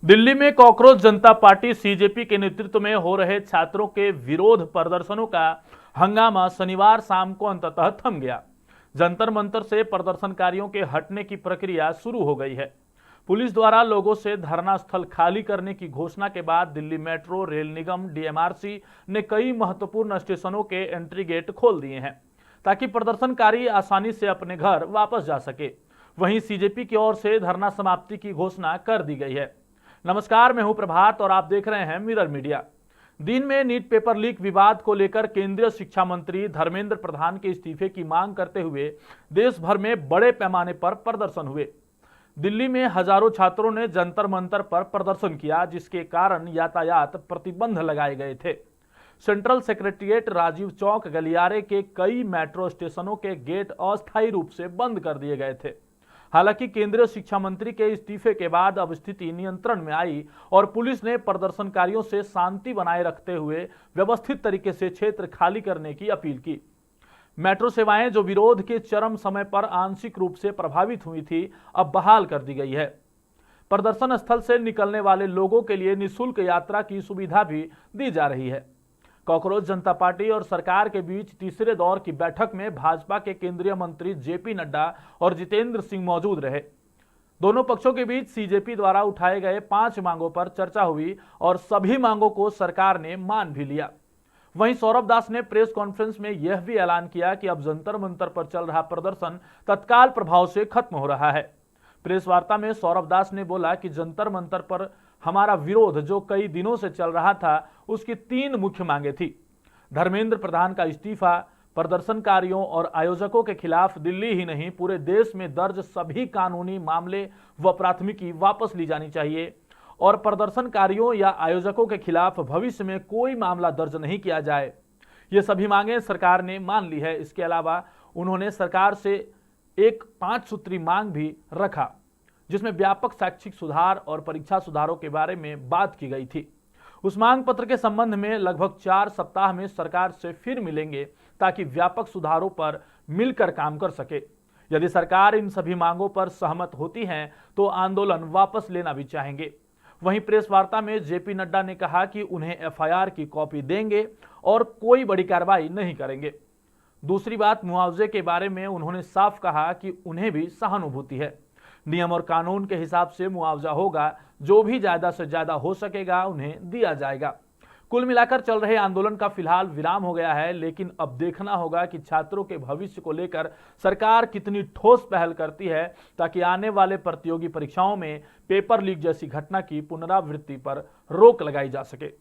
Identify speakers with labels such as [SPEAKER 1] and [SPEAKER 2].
[SPEAKER 1] दिल्ली में कॉकरोच जनता party CJP के नेतृत्व में हो रहे छात्रों के विरोध प्रदर्शनों का हंगामा शनिवार शाम को अंततः थम गया। जंतर मंतर से प्रदर्शनकारियों के हटने की प्रक्रिया शुरू हो गई है। पुलिस द्वारा लोगों से धरना स्थल खाली करने की घोषणा के बाद दिल्ली मेट्रो रेल निगम डीएमआरसी ने कई महत्वपूर्ण स्टेशनों के एंट्री गेट खोल दिए हैं ताकि प्रदर्शनकारी आसानी से अपने घर वापस जा सके। वहीं सीजेपी की ओर से धरना समाप्ति की घोषणा कर दी गई है। नमस्कार, मैं हूं प्रभात और आप देख रहे हैं मिरर मीडिया। दिन में नीट पेपर लीक विवाद को लेकर केंद्रीय शिक्षा मंत्री धर्मेंद्र प्रधान के इस्तीफे की मांग करते हुए देश भर में बड़े पैमाने पर प्रदर्शन हुए। दिल्ली में हजारों छात्रों ने जंतर मंतर पर प्रदर्शन किया, जिसके कारण यातायात प्रतिबंध लगाए गए थे। सेंट्रल सेक्रेटेरिएट, राजीव चौक, गलियारे के कई मेट्रो स्टेशनों के गेट अस्थायी रूप से बंद कर दिए गए थे। हालांकि केंद्रीय शिक्षा मंत्री के इस्तीफे के बाद अब स्थिति नियंत्रण में आई और पुलिस ने प्रदर्शनकारियों से शांति बनाए रखते हुए व्यवस्थित तरीके से क्षेत्र खाली करने की अपील की। मेट्रो सेवाएं जो विरोध के चरम समय पर आंशिक रूप से प्रभावित हुई थी, अब बहाल कर दी गई है। प्रदर्शन स्थल से निकलने वाले लोगों के लिए निःशुल्क यात्रा की सुविधा भी दी जा रही है। कॉकरोच जनता पार्टी और सरकार के बीच तीसरे दौर की बैठक में भाजपा के केंद्रीय मंत्री जेपी नड्डा और जितेंद्र सिंह मौजूद रहे। दोनों पक्षों के बीच सीजेपी द्वारा उठाए गए 5 मांगों पर चर्चा हुई और सभी मांगों को सरकार ने मान भी लिया। वहीं सौरभ दास ने प्रेस कॉन्फ्रेंस में यह भी ऐलान किया कि अब जंतर मंतर पर चल रहा प्रदर्शन तत्काल प्रभाव से खत्म हो रहा है। प्रेस वार्ता में सौरभ दास ने बोला कि जंतर मंतर पर हमारा विरोध जो कई दिनों से चल रहा था, उसकी 3 मुख्य मांगे थी। धर्मेंद्र प्रधान का इस्तीफा, प्रदर्शनकारियों और आयोजकों के खिलाफ दिल्ली ही नहीं पूरे देश में दर्ज सभी कानूनी मामले व प्राथमिकी वापस ली जानी चाहिए और प्रदर्शनकारियों या आयोजकों के खिलाफ भविष्य में कोई मामला दर्ज नहीं किया जाए। ये सभी मांगे सरकार ने मान ली है। इसके अलावा उन्होंने सरकार से एक 5 सूत्री मांग भी रखा, जिसमें व्यापक शैक्षिक सुधार और परीक्षा सुधारों के बारे में बात की गई थी। उस मांग पत्र के संबंध में लगभग 4 सप्ताह में सरकार से फिर मिलेंगे ताकि व्यापक सुधारों पर मिलकर काम कर सके। यदि सरकार इन सभी मांगों पर सहमत होती है तो आंदोलन वापस लेना भी चाहेंगे। वहीं प्रेस वार्ता में जेपी नड्डा ने कहा कि उन्हें एफआईआर की कॉपी देंगे और कोई बड़ी कार्रवाई नहीं करेंगे। दूसरी बात, मुआवजे के बारे में उन्होंने साफ कहा कि उन्हें भी सहानुभूति है। नियम और कानून के हिसाब से मुआवजा होगा, जो भी ज्यादा से ज्यादा हो सकेगा उन्हें दिया जाएगा। कुल मिलाकर चल रहे आंदोलन का फिलहाल विराम हो गया है, लेकिन अब देखना होगा कि छात्रों के भविष्य को लेकर सरकार कितनी ठोस पहल करती है ताकि आने वाले प्रतियोगी परीक्षाओं में पेपर लीक जैसी घटना की पुनरावृत्ति पर रोक लगाई जा सके।